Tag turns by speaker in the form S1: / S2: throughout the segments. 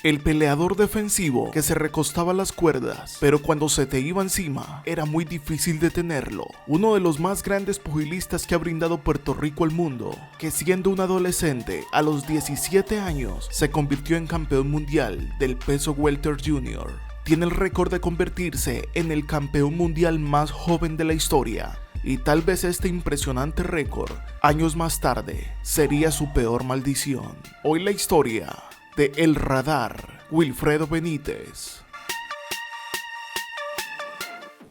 S1: El peleador defensivo que se recostaba a las cuerdas, pero cuando se te iba encima, era muy difícil detenerlo. Uno de los más grandes pugilistas que ha brindado Puerto Rico al mundo, que siendo un adolescente, a los 17 años, se convirtió en campeón mundial del peso welter junior. Tiene el récord de convertirse en el campeón mundial más joven de la historia. Y tal vez este impresionante récord, años más tarde, sería su peor maldición. Hoy la historia de El Radar, Wilfredo Benítez.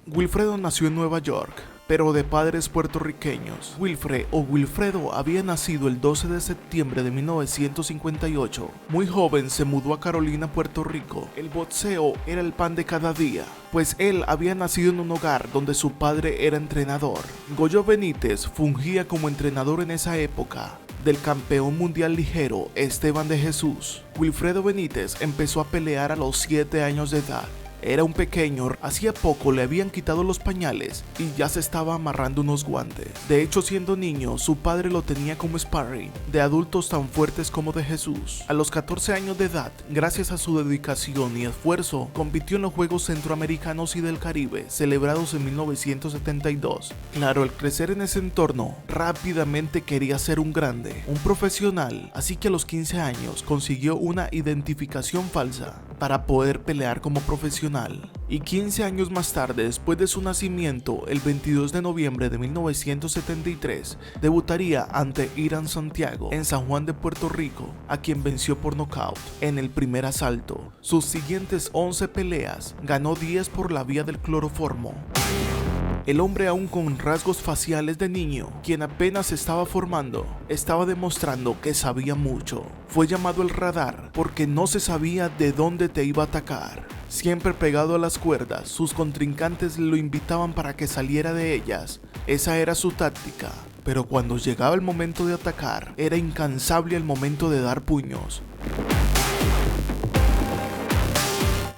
S1: Wilfredo nació en Nueva York, pero de padres puertorriqueños. Wilfredo había nacido el 12 de septiembre de 1958. Muy joven se mudó a Carolina, Puerto Rico. El boxeo era el pan de cada día, pues él había nacido en un hogar donde su padre era entrenador. Goyo Benítez fungía como entrenador en esa época del campeón mundial ligero Esteban de Jesús. Wilfredo Benítez empezó a pelear a los 7 años de edad. Era un pequeño, hacía poco le habían quitado los pañales y ya se estaba amarrando unos guantes. De hecho, siendo niño, su padre lo tenía como sparring de adultos tan fuertes como de Jesús. A los 14 años de edad, gracias a su dedicación y esfuerzo, compitió en los Juegos Centroamericanos y del Caribe, celebrados en 1972. Claro, al crecer en ese entorno, rápidamente quería ser un grande, un profesional, así que a los 15 años consiguió una identificación falsa para poder pelear como profesional. Y 15 años más tarde, después de su nacimiento, el 22 de noviembre de 1973, debutaría ante Irán Santiago en San Juan de Puerto Rico, a quien venció por nocaut en el primer asalto. Sus siguientes 11 peleas, ganó 10 por la vía del cloroformo. El hombre, aún con rasgos faciales de niño, quien apenas se estaba formando, estaba demostrando que sabía mucho. Fue llamado El Radar porque no se sabía de dónde te iba a atacar. Siempre pegado a las cuerdas, sus contrincantes lo invitaban para que saliera de ellas. Esa era su táctica. Pero cuando llegaba el momento de atacar, era incansable el momento de dar puños.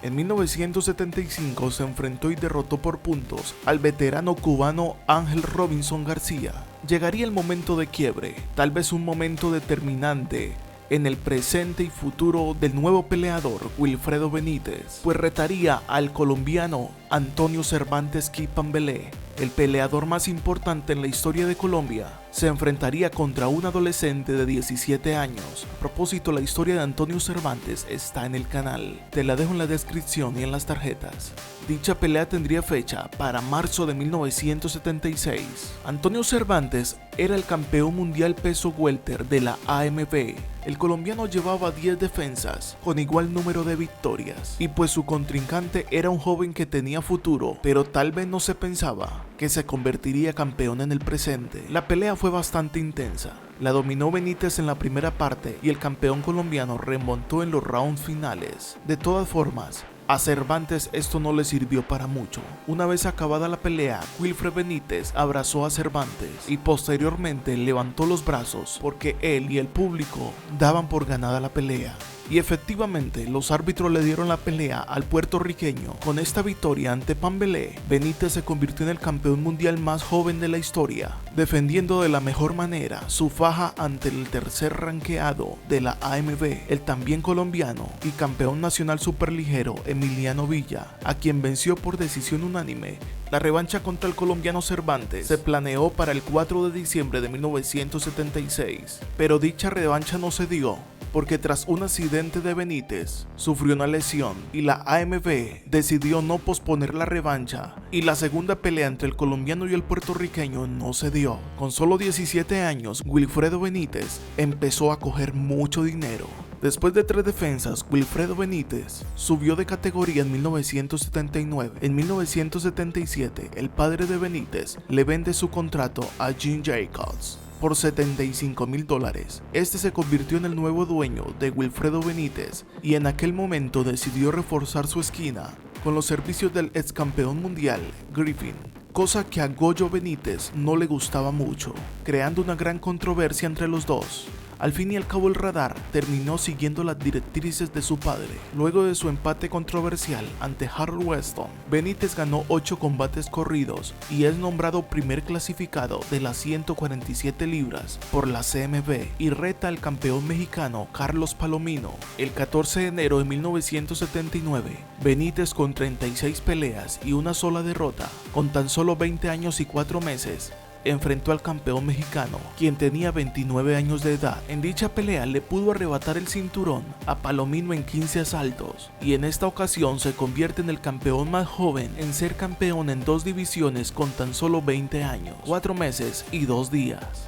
S1: En 1975 se enfrentó y derrotó por puntos al veterano cubano Ángel Robinson García. Llegaría el momento de quiebre, tal vez un momento determinante en el presente y futuro del nuevo peleador Wilfredo Benítez, pues retaría al colombiano Antonio Cervantes Kipambelé. El peleador más importante en la historia de Colombia se enfrentaría contra un adolescente de 17 años. A propósito, la historia de Antonio Cervantes está en el canal. Te la dejo en la descripción y en las tarjetas. Dicha pelea tendría fecha para marzo de 1976. Antonio Cervantes era el campeón mundial peso welter de la AMB. El colombiano llevaba 10 defensas con igual número de victorias, y pues su contrincante era un joven que tenía futuro, pero tal vez no se pensaba que se convertiría campeón en el presente. La pelea fue bastante intensa. La dominó Benítez en la primera parte y el campeón colombiano remontó en los rounds finales. De todas formas, a Cervantes esto no le sirvió para mucho. Una vez acabada la pelea, Wilfredo Benítez abrazó a Cervantes y posteriormente levantó los brazos porque él y el público daban por ganada la pelea. Y efectivamente, los árbitros le dieron la pelea al puertorriqueño. Con esta victoria ante Pambelé, Benítez se convirtió en el campeón mundial más joven de la historia, defendiendo de la mejor manera su faja ante el tercer ranqueado de la AMB, el también colombiano y campeón nacional superligero Emiliano Villa, a quien venció por decisión unánime. La revancha contra el colombiano Cervantes se planeó para el 4 de diciembre de 1976, pero dicha revancha no se dio, porque tras un accidente de Benítez, sufrió una lesión y la AMB decidió no posponer la revancha, y la segunda pelea entre el colombiano y el puertorriqueño no se dio. Con solo 17 años, Wilfredo Benítez empezó a coger mucho dinero. Después de 3 defensas, Wilfredo Benítez subió de categoría en 1979. En 1977, el padre de Benítez le vende su contrato a Jim Jacobs por $75,000. Este se convirtió en el nuevo dueño de Wilfredo Benítez y en aquel momento decidió reforzar su esquina con los servicios del ex campeón mundial Griffin, cosa que a Goyo Benítez no le gustaba mucho, creando una gran controversia entre los dos. Al fin y al cabo el radar terminó siguiendo las directrices de su padre. Luego de su empate controversial ante Harold Weston, Benítez ganó 8 combates corridos y es nombrado primer clasificado de las 147 libras por la CMB y reta al campeón mexicano Carlos Palomino. El 14 de enero de 1979, Benítez, con 36 peleas y una sola derrota, con tan solo 20 años y 4 meses, enfrentó al campeón mexicano, quien tenía 29 años de edad. En dicha pelea le pudo arrebatar el cinturón a Palomino en 15 asaltos, y en esta ocasión se convierte en el campeón más joven en ser campeón en 2 divisiones con tan solo 20 años, 4 meses y 2 días.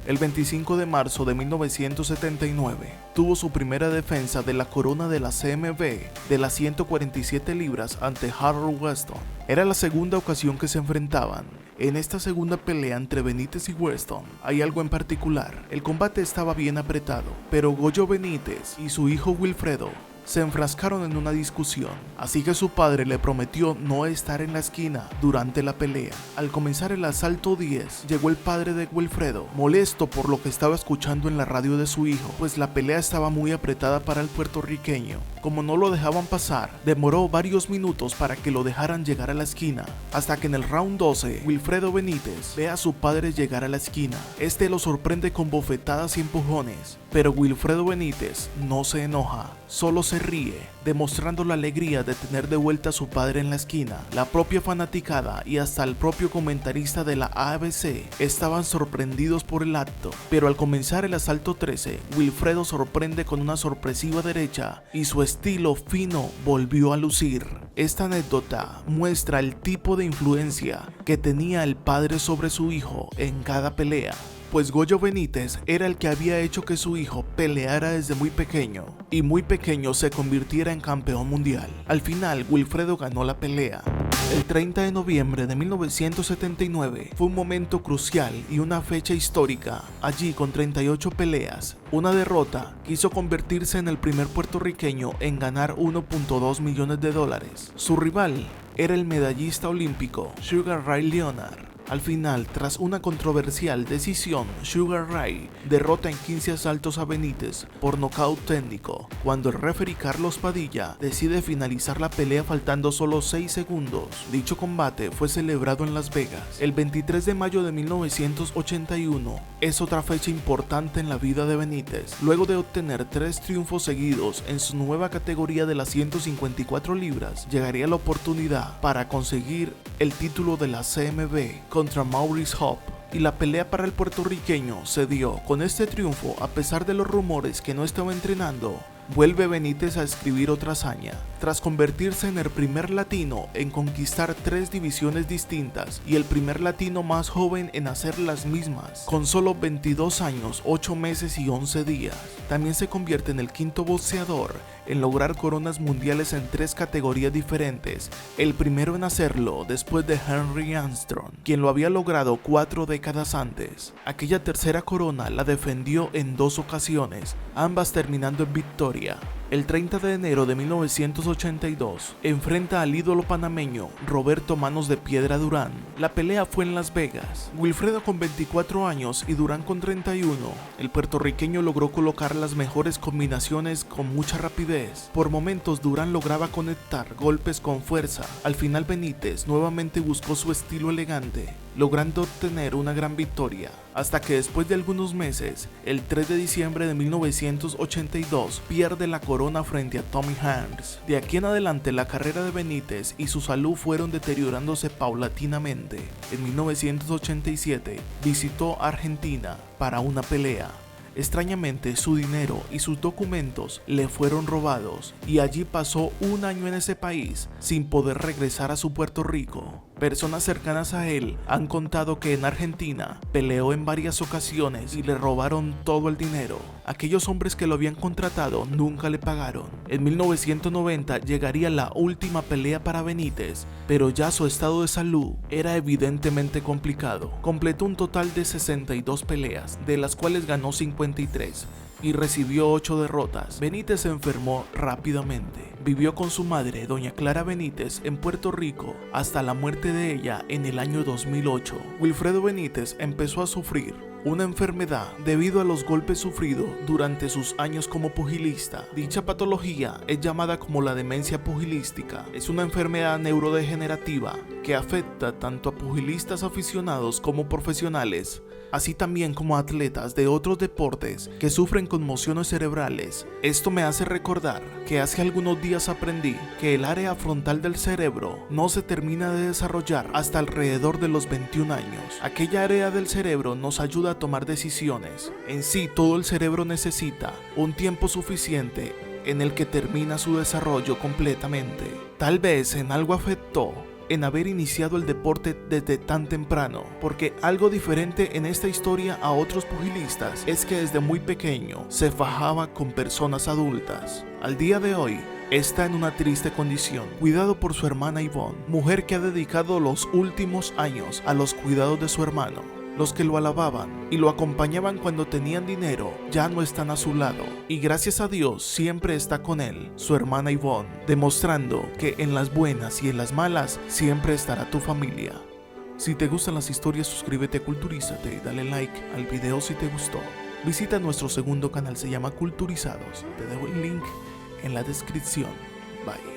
S1: El 25 de marzo de 1979, tuvo su primera defensa de la corona de la CMB de las 147 libras ante Harold Weston. Era la segunda ocasión que se enfrentaban. En esta segunda pelea entre Benítez y Weston hay algo en particular. El combate estaba bien apretado, pero Goyo Benítez y su hijo Wilfredo se enfrascaron en una discusión, así que su padre le prometió no estar en la esquina durante la pelea. Al comenzar el asalto 10, llegó el padre de Wilfredo, molesto por lo que estaba escuchando en la radio de su hijo, pues la pelea estaba muy apretada para el puertorriqueño. Como no lo dejaban pasar, demoró varios minutos para que lo dejaran llegar a la esquina, hasta que en el round 12, Wilfredo Benítez ve a su padre llegar a la esquina. Este lo sorprende con bofetadas y empujones, pero Wilfredo Benítez no se enoja, solo se ríe, demostrando la alegría de tener de vuelta a su padre en la esquina. La propia fanaticada y hasta el propio comentarista de la ABC estaban sorprendidos por el acto, pero al comenzar el asalto 13, Wilfredo sorprende con una sorpresiva derecha y su estilo fino volvió a lucir. Esta anécdota muestra el tipo de influencia que tenía el padre sobre su hijo en cada pelea, pues Goyo Benítez era el que había hecho que su hijo peleara desde muy pequeño, y muy pequeño se convirtiera en campeón mundial. Al final, Wilfredo ganó la pelea. El 30 de noviembre de 1979 fue un momento crucial y una fecha histórica. Allí, con 38 peleas, una derrota, quiso convertirse en el primer puertorriqueño en ganar $1.2 millones. Su rival era el medallista olímpico Sugar Ray Leonard. Al final, tras una controversial decisión, Sugar Ray derrota en 15 asaltos a Benítez por nocaut técnico, cuando el referee Carlos Padilla decide finalizar la pelea faltando solo 6 segundos. Dicho combate fue celebrado en Las Vegas. El 23 de mayo de 1981 es otra fecha importante en la vida de Benítez. Luego de obtener 3 triunfos seguidos en su nueva categoría de las 154 libras, llegaría la oportunidad para conseguir el título de la CMB contra Maurice Hop, y la pelea para el puertorriqueño se dio. Con este triunfo, a pesar de los rumores que no estaba entrenando, vuelve Benítez a escribir otra hazaña, tras convertirse en el primer latino en conquistar 3 divisiones distintas y el primer latino más joven en hacer las mismas, con solo 22 años, 8 meses y 11 días. También se convierte en el quinto boxeador en lograr coronas mundiales en 3 categorías diferentes, el primero en hacerlo después de Henry Armstrong, quien lo había logrado 4 décadas antes. Aquella tercera corona la defendió en 2 ocasiones, ambas terminando en victoria. El 30 de enero de 1982 enfrenta al ídolo panameño Roberto Manos de Piedra Durán. La pelea fue en Las Vegas. Wilfredo con 24 años y Durán con 31. El puertorriqueño logró colocar las mejores combinaciones con mucha rapidez. Por momentos Durán lograba conectar golpes con fuerza. Al final Benítez nuevamente buscó su estilo elegante, logrando obtener una gran victoria, hasta que después de algunos meses, el 3 de diciembre de 1982, pierde la corona frente a Tommy Hearns. De aquí en adelante, la carrera de Benítez y su salud fueron deteriorándose paulatinamente. En 1987, visitó Argentina para una pelea. Extrañamente, su dinero y sus documentos le fueron robados y allí pasó un año en ese país sin poder regresar a su Puerto Rico. Personas cercanas a él han contado que en Argentina peleó en varias ocasiones y le robaron todo el dinero. Aquellos hombres que lo habían contratado nunca le pagaron. En 1990 llegaría la última pelea para Benítez, pero ya su estado de salud era evidentemente complicado. Completó un total de 62 peleas, de las cuales ganó 53 y recibió 8 derrotas. Benítez se enfermó rápidamente. Vivió con su madre, doña Clara Benítez, en Puerto Rico hasta la muerte de ella en el año 2008. Wilfredo Benítez empezó a sufrir una enfermedad debido a los golpes sufridos durante sus años como pugilista. Dicha patología es llamada como la demencia pugilística. Es una enfermedad neurodegenerativa que afecta tanto a pugilistas aficionados como profesionales, así también como a atletas de otros deportes que sufren conmociones cerebrales. Esto me hace recordar que hace algunos días aprendí que el área frontal del cerebro no se termina de desarrollar hasta alrededor de los 21 años. Aquella área del cerebro nos ayuda a tomar decisiones. En sí, todo el cerebro necesita un tiempo suficiente en el que termina su desarrollo completamente. Tal vez en algo afectó en haber iniciado el deporte desde tan temprano, porque algo diferente en esta historia a otros pugilistas es que desde muy pequeño se fajaba con personas adultas. Al día de hoy está en una triste condición, cuidado por su hermana Yvonne, mujer que ha dedicado los últimos años a los cuidados de su hermano. Los que lo alababan y lo acompañaban cuando tenían dinero ya no están a su lado, y gracias a Dios siempre está con él, su hermana Yvonne, demostrando que en las buenas y en las malas siempre estará tu familia. Si te gustan las historias, suscríbete a Culturízate y dale like al video si te gustó. Visita nuestro segundo canal, se llama Culturizados. Te dejo el link en la descripción. Bye.